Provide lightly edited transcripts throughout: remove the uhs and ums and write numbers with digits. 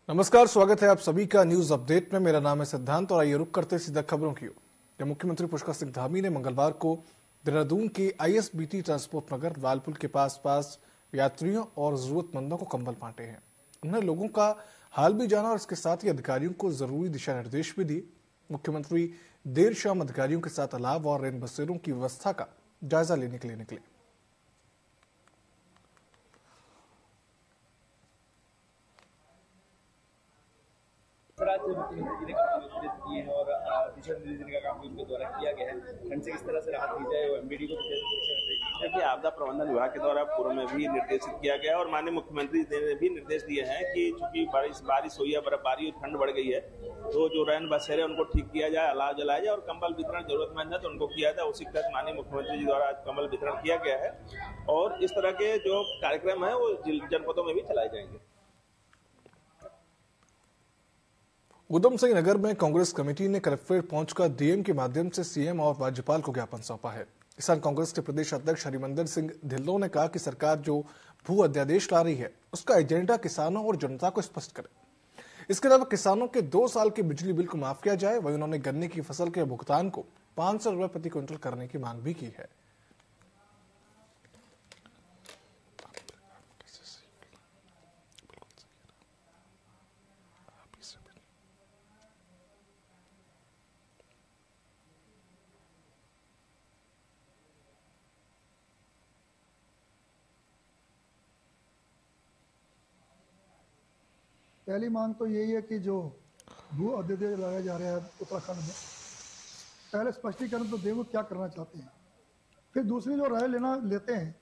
नमस्कार, स्वागत है आप सभी का न्यूज अपडेट में। मेरा नाम है सिद्धांत और आइए रुक करते सीधा खबरों की ओर। मुख्यमंत्री पुष्कर सिंह धामी ने मंगलवार को देहरादून के आईएसबीटी ट्रांसपोर्ट नगर लालपुल के पास यात्रियों और जरूरतमंदों को कंबल बांटे हैं। उन्होंने लोगों का हाल भी जाना और इसके साथ ही अधिकारियों को जरूरी दिशा निर्देश भी दिए। मुख्यमंत्री देर शाम अधिकारियों के साथ अलाव और रेन बसेरों की व्यवस्था का जायजा लेने के लिए निकले। मुख्यमंत्री जी ने काफी विस्तृत किए हैं और दिशा निर्देश का काम भी उनके द्वारा किया गया है। ठंड से किस तरह से राहत दी जाए और एमडीडी को देखिए, आपदा प्रबंधन विभाग के द्वारा पूर्व में भी निर्देशित किया गया और माननीय मुख्यमंत्री ने भी निर्देश दिए हैं कि चूंकि बारिश हुई है, बर्फबारी और ठंड बढ़ गई है, तो जो रैन बसेरे उनको ठीक किया जाए, अलाव जलाया जाए और कंबल वितरण जरूरतमंद है तो उनको किया जाए। उसी तहत माननीय मुख्यमंत्री जी द्वारा कंबल वितरण किया गया है और इस तरह के जो कार्यक्रम है वो जनपदों में भी चलाए जाएंगे। उधम सिंह नगर में कांग्रेस कमेटी ने कलेक्ट्रेट पहुंचकर डीएम के माध्यम से सीएम और राज्यपाल को ज्ञापन सौंपा है। किसान कांग्रेस के प्रदेश अध्यक्ष हरिमंदर सिंह ढिल्लों ने कहा कि सरकार जो भू अध्यादेश ला रही है उसका एजेंडा किसानों और जनता को स्पष्ट करे। इसके अलावा किसानों के 2 साल के बिजली बिल को माफ किया जाए। वहीं उन्होंने गन्ने की फसल के भुगतान को 500 रुपए प्रति क्विंटल करने की मांग भी की है। पहली मांग तो यही है कि जो भू अध्यादेश लाया जा रहा है उत्तराखंड में, पहले स्पष्टीकरण तो दें क्या करना चाहते हैं। फिर दूसरी जो राय लेते हैं,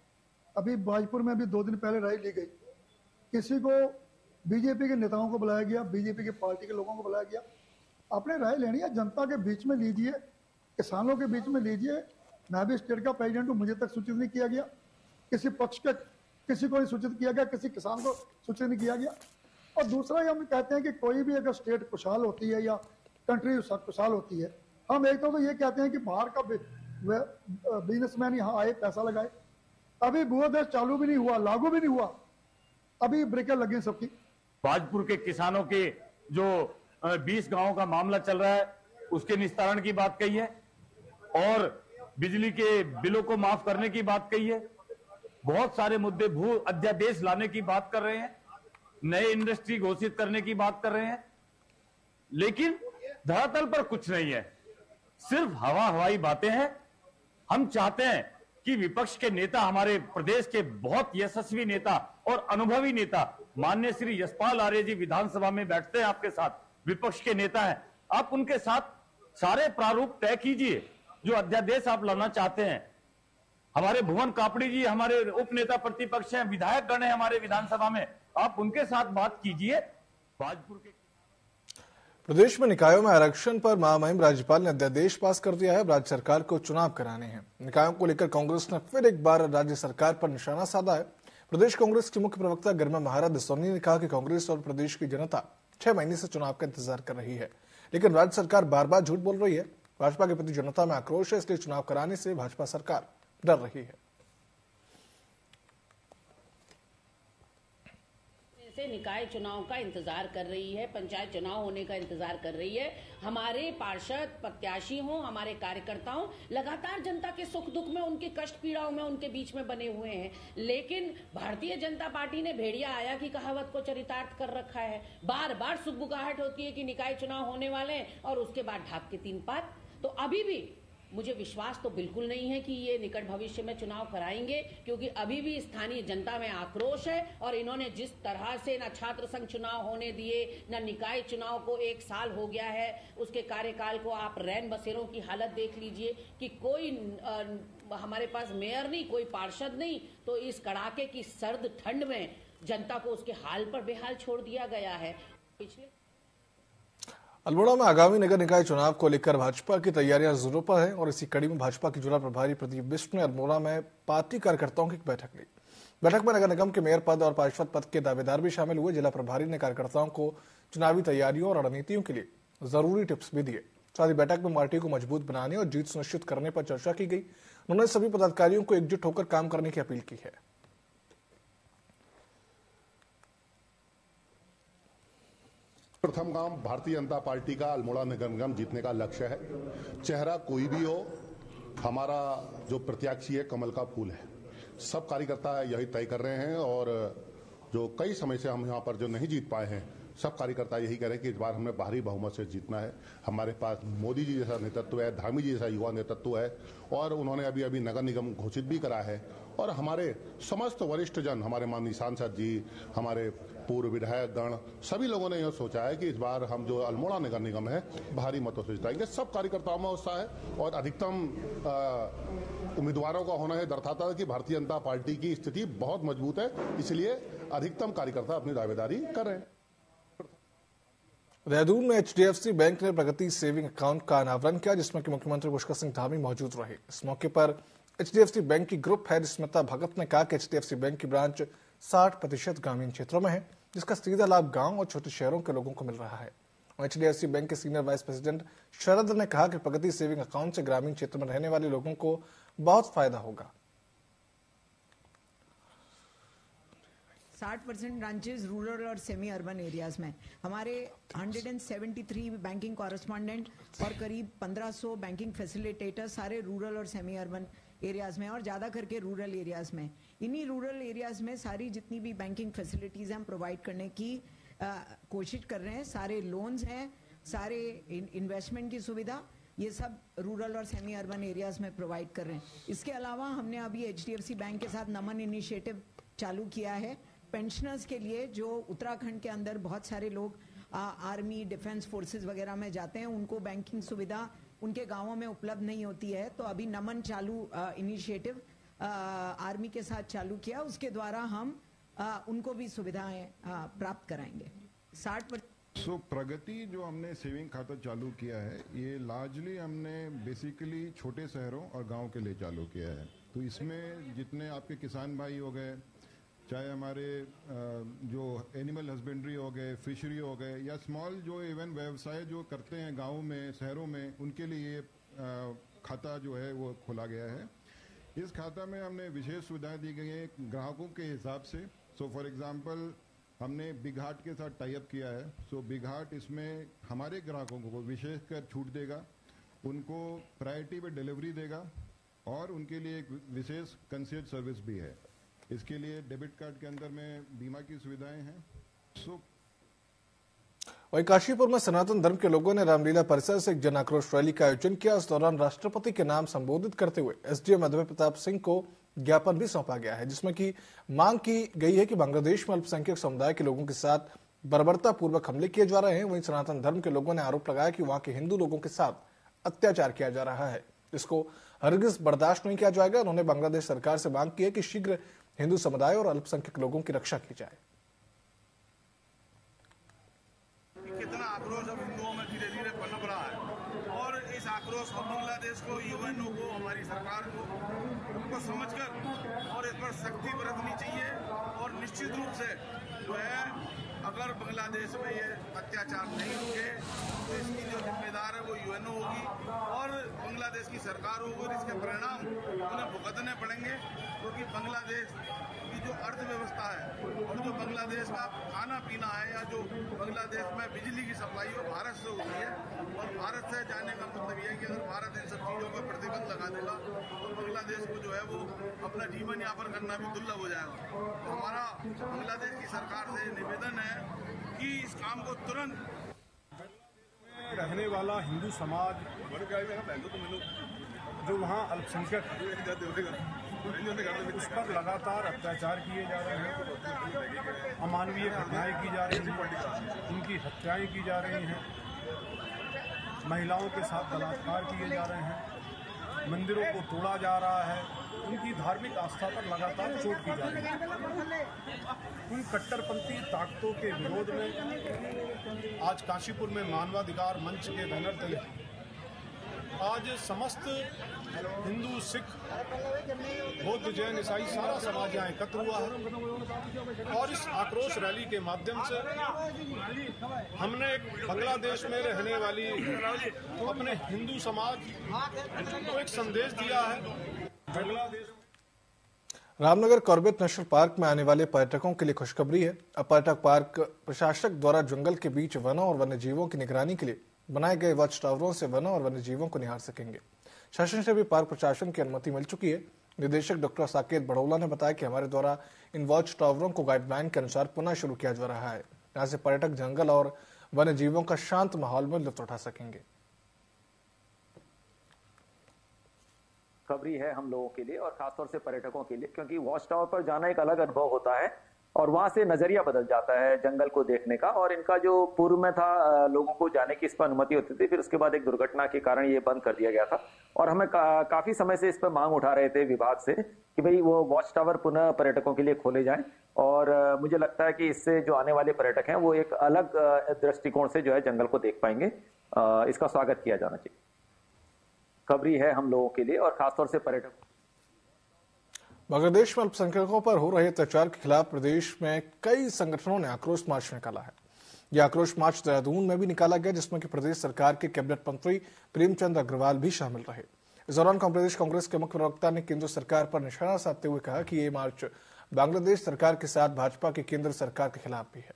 अभी बाजपुर में भी 2 दिन पहले राय ली गई। किसी को बीजेपी के नेताओं को बुलाया गया, बीजेपी के पार्टी के लोगों को बुलाया गया। आपने राय लेनी है, जनता के बीच में लीजिए, किसानों के बीच में लीजिए। मैं भी स्टेट का प्रेसिडेंट हूँ, मुझे तक सूचित नहीं किया गया, किसी पक्ष के किसी को नहीं सूचित किया गया, किसी किसान को सूचित नहीं किया गया। और दूसरा हम कहते हैं कि कोई भी अगर स्टेट खुशहाल होती है या कंट्री खुशहाल होती है, हम एक तो ये कहते हैं कि बाहर का बिजनेसमैन यहाँ आए, पैसा लगाए। अभी भू अध्यादेश चालू भी नहीं हुआ, लागू भी नहीं हुआ, अभी ब्रेकें लगी सबकी। बाजपुर के किसानों के जो 20 गांवों का मामला चल रहा है उसके निस्तारण की बात कही है और बिजली के बिलों को माफ करने की बात कही है। बहुत सारे मुद्दे, भू अध्यादेश लाने की बात कर रहे हैं, नए इंडस्ट्री घोषित करने की बात कर रहे हैं, लेकिन धरातल पर कुछ नहीं है, सिर्फ हवाई बातें हैं। हम चाहते हैं कि विपक्ष के नेता, हमारे प्रदेश के बहुत यशस्वी नेता और अनुभवी नेता माननीय श्री यशपाल आर्य जी विधानसभा में बैठते हैं, आपके साथ विपक्ष के नेता हैं, आप उनके साथ सारे प्रारूप तय कीजिए जो अध्यादेश आप लाना चाहते हैं। हमारे भुवन कापड़ी जी हमारे उप नेता प्रतिपक्ष हैं, विधायक गण है हमारे विधानसभा में, आप उनके साथ बात कीजिए। बाजपुर के प्रदेश में निकायों में आरक्षण पर महामहिम राज्यपाल ने अध्यादेश पास कर दिया है। राज्य सरकार को चुनाव कराने हैं। निकायों को लेकर कांग्रेस ने फिर एक बार राज्य सरकार पर निशाना साधा है। प्रदेश कांग्रेस की मुख्य प्रवक्ता गरिमा महाराज सोनी ने कहा कि कांग्रेस और प्रदेश की जनता 6 महीने से चुनाव का इंतजार कर रही है, लेकिन राज्य सरकार बार बार झूठ बोल रही है। भाजपा के प्रति जनता में आक्रोश है, इसलिए चुनाव कराने से भाजपा सरकार डर रही है। निकाय चुनाव का इंतजार कर रही है, पंचायत चुनाव होने का इंतजार कर रही है। हमारे पार्षद प्रत्याशी हों, हमारे कार्यकर्ताओं लगातार जनता के सुख दुख में, उनके कष्ट पीड़ाओं में उनके बीच में बने हुए हैं, लेकिन भारतीय जनता पार्टी ने भेड़िया आया की कहावत को चरितार्थ कर रखा है। बार बार सुगबुगाहट होती है कि निकाय चुनाव होने वाले हैं और उसके बाद ढाक के 3 पात। तो अभी भी मुझे विश्वास तो बिल्कुल नहीं है कि ये निकट भविष्य में चुनाव कराएंगे, क्योंकि अभी भी स्थानीय जनता में आक्रोश है और इन्होंने जिस तरह से न छात्र संघ चुनाव होने दिए, न निकाय चुनाव को 1 साल हो गया है उसके कार्यकाल को, आप रैन बसेरों की हालत देख लीजिए कि कोई हमारे पास मेयर नहीं, कोई पार्षद नहीं, तो इस कड़ाके की सर्द ठंड में जनता को उसके हाल पर बेहाल छोड़ दिया गया है। पिछले अल्मोड़ा में आगामी नगर निकाय चुनाव को लेकर भाजपा की तैयारियां जोरों पर है और इसी कड़ी में भाजपा की जिला प्रभारी प्रदीप बिष्ट ने अल्मोड़ा में पार्टी कार्यकर्ताओं की एक बैठक ली। बैठक में नगर निगम के मेयर पद और पार्षद पद के दावेदार भी शामिल हुए। जिला प्रभारी ने कार्यकर्ताओं को चुनावी तैयारियों और रणनीतियों के लिए जरूरी टिप्स भी दिए। साथ ही बैठक में पार्टी को मजबूत बनाने और जीत सुनिश्चित करने पर चर्चा की गई। उन्होंने सभी पदाधिकारियों को एकजुट होकर काम करने की अपील की है। प्रथम काम भारतीय जनता पार्टी का अल्मोड़ा नगर निगम जीतने का लक्ष्य है। चेहरा कोई भी हो, हमारा जो प्रत्याशी है कमल का फूल है। सब कार्यकर्ता यही तय कर रहे हैं और जो कई समय से हम यहाँ पर जो नहीं जीत पाए हैं, सब कार्यकर्ता यही कह रहे हैं कि इस बार हमें भारी बहुमत से जीतना है। हमारे पास मोदी जी जैसा नेतृत्व है, धामी जी जैसा युवा नेतृत्व है और उन्होंने अभी अभी नगर निगम घोषित भी करा है। और हमारे समस्त वरिष्ठ जन, हमारे माननीय सांसद जी, हमारे पूर्व विधायक गण, सभी लोगों ने यह सोचा है कि इस बार हम जो अल्मोड़ा नगर निगम है भारी मतों से जिताएंगे। सब कार्यकर्ताओं में उत्साह है और अधिकतम उम्मीदवारों का होना है दर्शाता है कि भारतीय जनता पार्टी की स्थिति बहुत मजबूत है, इसलिए अधिकतम कार्यकर्ता अपनी दावेदारी कर रहे हैं। देहरादून में HDFC बैंक ने प्रगति सेविंग अकाउंट का अनावरण किया, जिसमें कि मुख्यमंत्री पुष्कर सिंह धामी मौजूद रहे। इस मौके पर HDFC बैंक की ग्रुप हेड स्मिता भगत ने कहा कि HDFC बैंक की ब्रांच 60% ग्रामीण क्षेत्रों में है, जिसका सीधा लाभ गांव और छोटे शहरों के लोगों को मिल रहा है। HDFC बैंक के सीनियर वाइस प्रेसिडेंट शरद ने कहा कि प्रगति सेविंग अकाउंट से ग्रामीण क्षेत्र में रहने वाले लोगों को बहुत फायदा होगा। 60% ब्रांचेस रूरल और सेमी अर्बन एरियाज में, हमारे 173 बैंकिंग कॉरेस्पॉन्डेंट और करीब 1500 बैंकिंग फैसिलिटेटर सारे रूरल और सेमी अर्बन एरियाज में और ज्यादा करके रूरल एरियाज में। इन्हीं रूरल एरियाज में सारी जितनी भी बैंकिंग फैसिलिटीज हम प्रोवाइड करने की कोशिश कर रहे हैं। सारे लोन्स हैं, सारे इन्वेस्टमेंट की सुविधा, ये सब रूरल और सेमी अर्बन एरियाज में प्रोवाइड कर रहे हैं। इसके अलावा हमने अभी HDFC बैंक के साथ नमन इनिशिएटिव चालू किया है पेंशनर्स के लिए, जो उत्तराखंड के अंदर बहुत सारे लोग आर्मी, डिफेंस फोर्सेस वगैरह में जाते हैं, उनको बैंकिंग सुविधा उनके गांवों में उपलब्ध नहीं होती है। तो अभी नमन चालू इनिशिएटिव आर्मी के साथ चालू किया, उसके द्वारा हम उनको भी सुविधाएं प्राप्त कराएंगे। 60% प्रगति जो हमने सेविंग खाता चालू किया है, ये लार्जली हमने बेसिकली छोटे शहरों और गांव के लिए चालू किया है। तो इसमें जितने आपके किसान भाई हो गए, चाहे हमारे जो एनिमल हस्बेंड्री हो गए, फिशरी हो गए, या स्मॉल जो इवन व्यवसाय जो करते हैं गाँव में, शहरों में, उनके लिए खाता जो है वो खोला गया है। इस खाता में हमने विशेष सुविधाएं दी गई है ग्राहकों के हिसाब से। सो फॉर एग्जांपल हमने बिग हार्ट के साथ टाई अप किया है। सो बिग हार्ट इसमें हमारे ग्राहकों को विशेषकर छूट देगा, उनको प्रायोरिटी पे डिलीवरी देगा और उनके लिए एक विशेष कंसियर्ज सर्विस भी है। इसके लिए डेबिट कार्ड के अंदर में बीमा की सुविधाएं हैं। वहीं काशीपुर में सनातन धर्म के लोगों ने रामलीला परिसर से एक जन आक्रोश रैली का आयोजन किया। इस दौरान राष्ट्रपति के नाम संबोधित करते हुए SDM अद्वैय प्रताप सिंह को ज्ञापन भी सौंपा गया है, जिसमें की मांग की गई है कि बांग्लादेश में अल्पसंख्यक समुदाय के लोगों के साथ बर्बरतापूर्वक हमले किए जा रहे हैं। वहीं सनातन धर्म के लोगों ने आरोप लगाया कि वहां के हिंदू लोगों के साथ अत्याचार किया जा रहा है, जिसको हरगिज बर्दाश्त नहीं किया जाएगा। उन्होंने बांग्लादेश सरकार से मांग की है कि शीघ्र हिंदू समुदाय और अल्पसंख्यक लोगों की रक्षा की जाए। कितना आक्रोश अब हिंदुओं में धीरे धीरे पनप रहा है और इस आक्रोश को बांग्लादेश को, यूएनओ को, हमारी सरकार को उनको समझकर और इस पर सख्ती बरतनी चाहिए। और निश्चित रूप से जो है अगर बांग्लादेश में ये अत्याचार नहीं रुके तो इसकी जो जिम्मेदार है वो यूएनओ होगी और बांग्लादेश की सरकार होगी और इसके परिणाम उन्हें भुगतने पड़ेंगे, क्योंकि बांग्लादेश की जो अर्थव्यवस्था है और जो बांग्लादेश का खाना पीना है या जो बांग्लादेश में बिजली की सप्लाई हो भारत से होती है। और भारत से जाने का मतलब यह है कि अगर भारत इन सब चीज़ों पर प्रतिबंध लगा देगा तो बांग्लादेश को जो है वो अपना जीवन यापन करना भी दुर्लभ हो जाएगा। तो हमारा बांग्लादेश की सरकार से निवेदन है कि इस काम को तुरंत रहने वाला हिंदू समाज जो वहाँ अल्पसंख्यक उस पर लगातार अत्याचार किए जा रहे हैं, अमानवीय घटनाएं की जा रही हैं, उनकी हत्याएं की जा रही हैं, महिलाओं के साथ बलात्कार किए जा रहे हैं, मंदिरों को तोड़ा जा रहा है, उनकी धार्मिक आस्था पर लगातार चोट की जा रही है। उन कट्टरपंथी ताकतों के विरोध में आज काशीपुर में मानवाधिकार मंच के बैनर तले आज समस्त हिंदू, सिख, बौद्ध, जैन, ईसाई सारा समाज यहाँ एकत्र हुआ है और इस आक्रोश रैली के माध्यम से हमने बांग्लादेश में रहने वाली अपने हिंदू समाज को एक संदेश दिया है। Bangladesh Ramnagar Corbett national park में आने वाले पर्यटकों के लिए खुशखबरी है। अब पर्यटक पार्क प्रशासक द्वारा जंगल के बीच वनों और वन्य जीवों की निगरानी के लिए बनाए गए वॉच टावरों से वनों और वन्य जीवों को निहार सकेंगे। शासन से भी पार्क प्रशासन की अनुमति मिल चुकी है। निदेशक डॉक्टर साकेत बड़ौला ने बताया कि हमारे द्वारा इन वॉच टावरों को गाइडलाइन के अनुसार पुनः शुरू किया जा रहा है। यहाँ से पर्यटक जंगल और वन्य जीवों का शांत माहौल में लुत्फ उठा सकेंगे। खबरी है हम लोगों के लिए और खासतौर से पर्यटकों के लिए, क्योंकि वॉच टावर पर जाना एक अलग अनुभव होता है और वहां से नजरिया बदल जाता है जंगल को देखने का। और इनका जो पूर्व में था लोगों को जाने की इस पर अनुमति होती थी, फिर उसके बाद एक दुर्घटना के कारण ये बंद कर दिया गया था और हमें काफी समय से इस पर मांग उठा रहे थे विभाग से कि भाई वो वॉच टावर पुनः पर्यटकों के लिए खोले जाएं। और मुझे लगता है कि इससे जो आने वाले पर्यटक हैं वो एक अलग दृष्टिकोण से जो है जंगल को देख पाएंगे। इसका स्वागत किया जाना चाहिए। खबरी है हम लोगों के लिए और खासतौर से पर्यटकों। बांग्लादेश में अल्पसंख्यकों पर हो रहे अत्याचार के खिलाफ प्रदेश में कई संगठनों ने आक्रोश मार्च निकाला है। यह आक्रोश मार्च देहरादून में भी निकाला गया, जिसमें कि प्रदेश सरकार के कैबिनेट मंत्री प्रेमचंद अग्रवाल भी शामिल रहे। इस दौरान प्रदेश कांग्रेस के मुख्य प्रवक्ता ने केंद्र सरकार पर निशाना साधते हुए कहा कि ये मार्च बांग्लादेश सरकार के साथ भाजपा की केंद्र सरकार के खिलाफ भी है।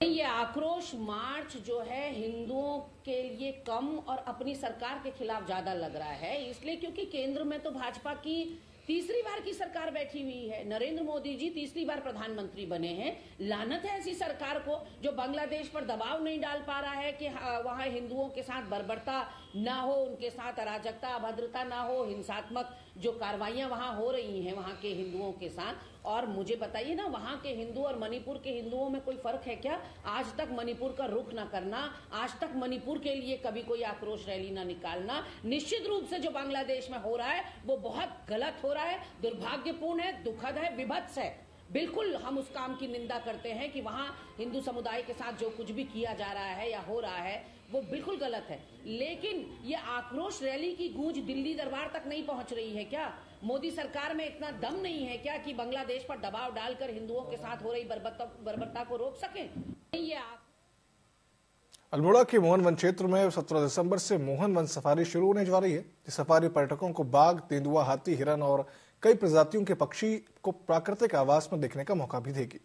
ये आक्रोश मार्च जो है हिंदुओं के लिए कम और अपनी सरकार के खिलाफ ज्यादा लग रहा है, इसलिए क्योंकि केंद्र में तो भाजपा की तीसरी बार की सरकार बैठी हुई है। नरेंद्र मोदी जी तीसरी बार प्रधानमंत्री बने हैं। लानत है ऐसी सरकार को जो बांग्लादेश पर दबाव नहीं डाल पा रहा है कि वहां हिंदुओं के साथ बर्बरता ना हो, उनके साथ अराजकता अभद्रता ना हो, हिंसात्मक जो कार्रवाइयां वहां हो रही हैं वहां के हिंदुओं के साथ। और मुझे बताइए ना, वहां के हिंदू और मणिपुर के हिंदुओं में कोई फर्क है क्या? आज तक मणिपुर का रुख ना करना, आज तक मणिपुर के लिए कभी कोई आक्रोश रैली ना निकालना, निश्चित रूप से जो बांग्लादेश में हो रहा है वो बहुत गलत हो रहा है, दुर्भाग्यपूर्ण है, दुखद है, विभत्स है। बिल्कुल हम उस काम की निंदा करते हैं कि वहां हिंदू समुदाय के साथ जो कुछ भी किया जा रहा है या हो रहा है वो बिल्कुल गलत है। लेकिन ये आक्रोश रैली की गूंज दिल्ली दरबार तक नहीं पहुंच रही है क्या? मोदी सरकार में इतना दम नहीं है क्या कि बांग्लादेश पर दबाव डालकर हिंदुओं के साथ हो रही बर्बरता को रोक सके? ये अल्मोड़ा के मोहन वन क्षेत्र में 17 दिसंबर से मोहन वन सफारी शुरू होने जा रही है। इस सफारी पर्यटकों को बाघ, तेंदुआ, हाथी, हिरन और कई प्रजातियों के पक्षी को प्राकृतिक आवास में देखने का मौका भी देगी।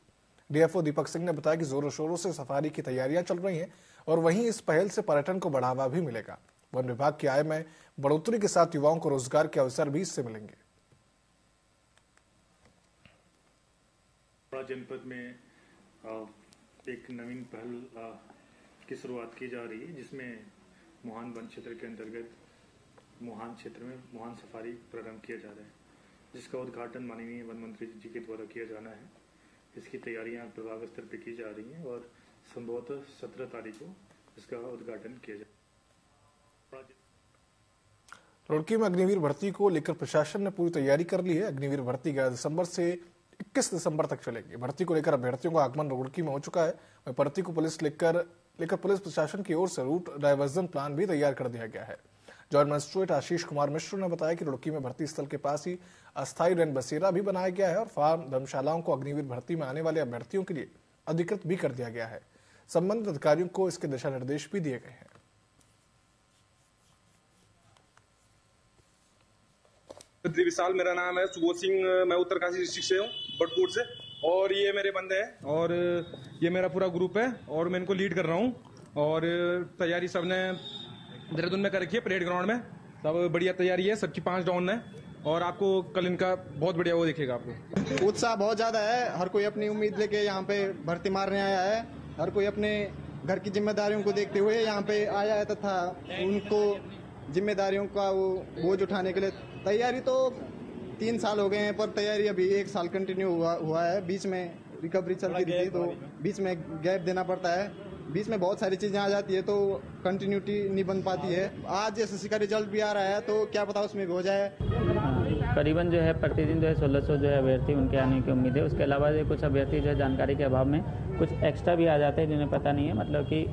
डीएफओ दीपक सिंह ने बताया कि जोरों शोरों से सफारी की तैयारियां चल रही हैं और वहीं इस पहल से पर्यटन को बढ़ावा भी मिलेगा। वन विभाग की आय में बढ़ोतरी के साथ युवाओं को रोजगार के अवसर भी इससे मिलेंगे। जनपद में एक नवीन पहल की शुरुआत की जा रही है, जिसमें मोहन वन क्षेत्र के अंतर्गत मोहन क्षेत्र में मोहन सफारी प्रारंभ किया जा रहा है, जिसका उद्घाटन माननीय वन मंत्री जी के द्वारा किया जाना है। इसकी तैयारियां प्रभाग स्तर पर की जा रही हैं और संभवतः 17 तारीख को इसका उद्घाटन किया जाएगा। रुड़की में अग्निवीर भर्ती को लेकर प्रशासन ने पूरी तैयारी कर ली है। अग्निवीर भर्ती 11 दिसंबर से 21 दिसंबर तक चलेगी। भर्ती को लेकर अभ्यर्थियों का आगमन रुड़की में हो चुका है। वहीं भर्ती को पुलिस लेकर पुलिस प्रशासन की ओर से रूट डाइवर्जन प्लान भी तैयार कर दिया गया है। जॉइंट मजिस्ट्रेट आशीष कुमार मिश्र ने बताया कि रुड़की में भर्ती स्थल के पास ही अस्थायी रैन बसेरा भी बनाया गया है और फार्म धर्मशालाओं को अग्निवीर भर्ती में आने वाले अभ्यर्थियों के लिए अधिकृत भी कर दिया गया है। संबंधित अधिकारियों को इसके दिशा निर्देश भी दिए गए हैं। विशाल मेरा नाम है, सुबोध सिंह, मैं उत्तरकाशी डिस्ट्रिक्ट से हूँ, बटपुर से। और ये मेरे बंदे हैं और ये मेरा पूरा ग्रुप है और मैं इनको लीड कर रहा हूँ। और तैयारी सबने देहरादून में कर रखी है, परेड ग्राउंड में। सब बढ़िया तैयारी है, सबकी 5 राउंड है और आपको कल इनका बहुत बढ़िया वो दिखेगा। आपको उत्साह बहुत ज्यादा है। हर कोई अपनी उम्मीद लेके यहाँ पे भर्ती मारने आया है। हर कोई अपने घर की जिम्मेदारियों को देखते हुए यहाँ पे आया है तथा उनको जिम्मेदारियों का वो बोझ उठाने के लिए। तैयारी तो 3 साल हो गए हैं पर तैयारी अभी 1 साल कंटिन्यू हुआ है। बीच में रिकवरी चलती थी तो बीच में गैप देना पड़ता है। बीच में बहुत सारी चीजें आ जाती है तो कंटिन्यूटी नहीं बन पाती है। आज एसएससी का रिजल्ट भी आ रहा है तो क्या पता उसमें भी हो जाए। करीबन जो है प्रतिदिन जो है 1600 जो है अभ्यर्थी उनके आने की उम्मीद है। उसके अलावा जो कुछ अभ्यर्थी जो है जानकारी के अभाव में कुछ एक्स्ट्रा भी आ जाते हैं जिन्हें पता नहीं है, मतलब कि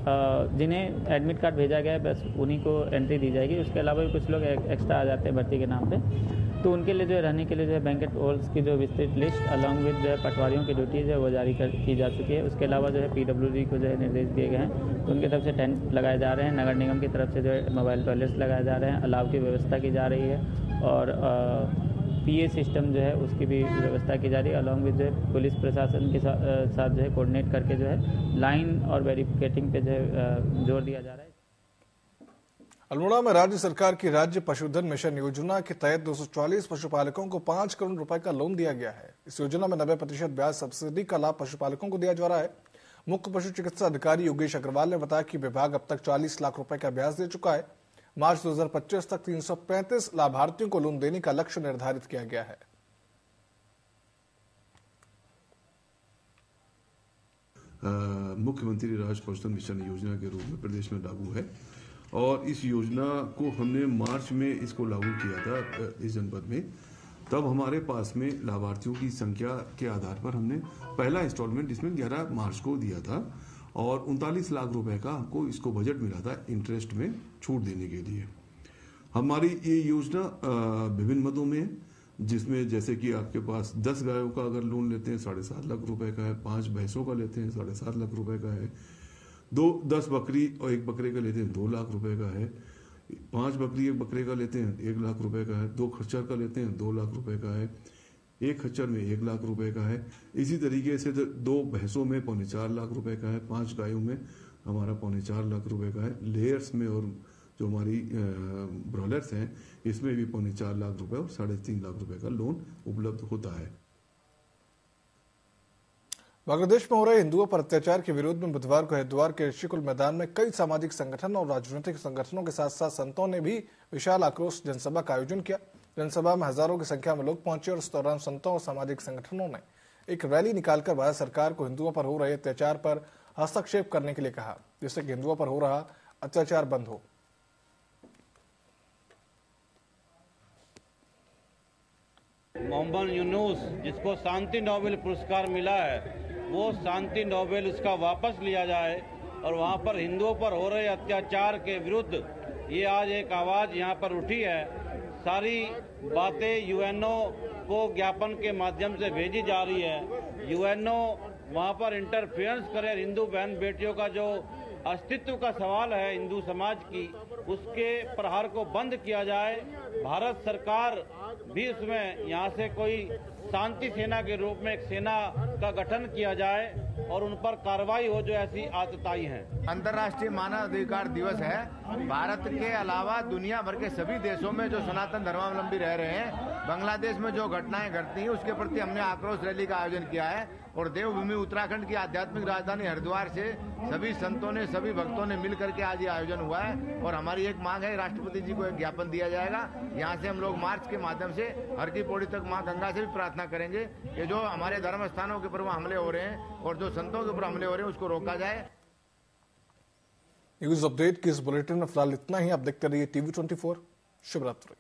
जिन्हें एडमिट कार्ड भेजा गया है बस उन्हीं को एंट्री दी जाएगी। उसके अलावा भी कुछ लोग एक्स्ट्रा आ जाते हैं भर्ती के नाम पे। तो उनके लिए जो है रहने के लिए जो है बैंकेट हॉल्स की जो विस्तृत लिस्ट अलॉन्ग विद जो है पटवारियों की ड्यूटीज है वो जारी की जा चुकी है। उसके अलावा जो है PWD को जो है निर्देश दिए गए हैं, तो उनकी तरफ से टेंट लगाए जा रहे हैं। नगर निगम की तरफ से जो है मोबाइल टॉयलेट्स लगाए जा रहे हैं, अलाव की व्यवस्था की जा रही है और PA सिस्टम जो है उसकी भी व्यवस्था की जा रही है। अलॉन्ग विद जो है पुलिस प्रशासन के साथ जो है कोऑर्डिनेट करके जो है लाइन और वेरिफिकेटिंग पे जो है जोर दिया जा रहा है। अल्मोड़ा में राज्य सरकार की राज्य पशुधन मिशन योजना के तहत 240 पशुपालकों को 5 करोड़ रुपए का लोन दिया गया है। इस योजना में 90% ब्याज सब्सिडी का लाभ पशुपालकों को दिया जा रहा है। मुख्य पशु चिकित्सा अधिकारी योगेश अग्रवाल ने बताया कि विभाग अब तक 40 लाख रुपए का ब्याज दे चुका है। मार्च 2025 तक 335 लाभार्थियों को लोन देने का लक्ष्य निर्धारित किया गया है। मुख्यमंत्री राज्य पशुधन मिशन योजना के रूप में प्रदेश में लागू है और इस योजना को हमने मार्च में इसको लागू किया था इस जनपद में। तब हमारे पास में लाभार्थियों की संख्या के आधार पर हमने पहला इंस्टॉलमेंट इसमें 11 मार्च को दिया था और 39 लाख रुपए का हमको इसको बजट मिला था इंटरेस्ट में छूट देने के लिए। हमारी ये योजना विभिन्न मदों में, जिसमें जैसे कि आपके पास 10 गायों का अगर लोन लेते हैं 7.5 लाख रुपए का है, 5 भैंसों का लेते हैं 7.5 लाख रुपए का है, 10 बकरी और 1 बकरे का लेते हैं 2 लाख रुपए का है, 5 बकरी 1 बकरे का लेते हैं 1 लाख रुपए का है, 2 खच्चर का लेते हैं 2 लाख रुपए का है, 1 खच्चर में 1 लाख रुपए का है। इसी तरीके से 2 भैंसों में 4.25 लाख रुपए का है, 5 गायों में हमारा 4.25 लाख रुपए का है, लेयर्स में और जो हमारी ब्रॉयलर्स हैं इसमें भी 4.25 लाख रुपए और 3.5 लाख रुपए का लोन उपलब्ध होता है। बांग्लादेश में हो रहे हिंदुओं पर अत्याचार के विरोध में बुधवार को हरिद्वार के ऋषिकुल मैदान में कई सामाजिक संगठन और राजनीतिक संगठनों के साथ साथ संतों ने भी विशाल आक्रोश जनसभा का आयोजन किया। जनसभा में हजारों की संख्या में लोग पहुंचे और इस दौरान संतों और सामाजिक संगठनों ने एक रैली निकालकर भारत सरकार को हिंदुओं पर हो रहे अत्याचार पर हस्तक्षेप करने के लिए कहा, जिससे कि हिंदुओं पर हो रहा अत्याचार बंद हो। मोहम्मद यूनुस, जिसको शांति नोबेल पुरस्कार मिला है, वो शांति नोबेल उसका वापस लिया जाए और वहाँ पर हिंदुओं पर हो रहे अत्याचार के विरुद्ध ये आज एक आवाज़ यहाँ पर उठी है। सारी बातें यूएनओ को ज्ञापन के माध्यम से भेजी जा रही है। यूएनओ वहाँ पर इंटरफेरेंस करे, हिंदू बहन बेटियों का जो अस्तित्व का सवाल है हिंदू समाज की, उसके प्रहार को बंद किया जाए। भारत सरकार भी उसमें यहाँ से कोई शांति सेना के रूप में एक सेना का गठन किया जाए और उन पर कार्रवाई हो जो ऐसी आतताई हैं। अंतर्राष्ट्रीय मानव अधिकार दिवस है। भारत के अलावा दुनिया भर के सभी देशों में जो सनातन धर्मावलंबी रह रहे हैं, बांग्लादेश में जो घटनाएं घटती हैं उसके प्रति हमने आक्रोश रैली का आयोजन किया है और देवभूमि उत्तराखंड की आध्यात्मिक राजधानी हरिद्वार से सभी संतों ने, सभी भक्तों ने मिलकर के आज ये आयोजन हुआ है और हमारी एक मांग है, राष्ट्रपति जी को एक ज्ञापन दिया जाएगा। यहाँ से हम लोग मार्च के माध्यम से हर की पौड़ी तक मां गंगा से भी प्रार्थना करेंगे कि जो हमारे धर्म स्थानों के ऊपर हमले हो रहे हैं और जो संतों के ऊपर हमले हो रहे हैं उसको रोका जाए। न्यूज अपडेट की इस बुलेटिन में फिलहाल इतना ही। आप देखते रहिए TV24। शुभ रात्रि।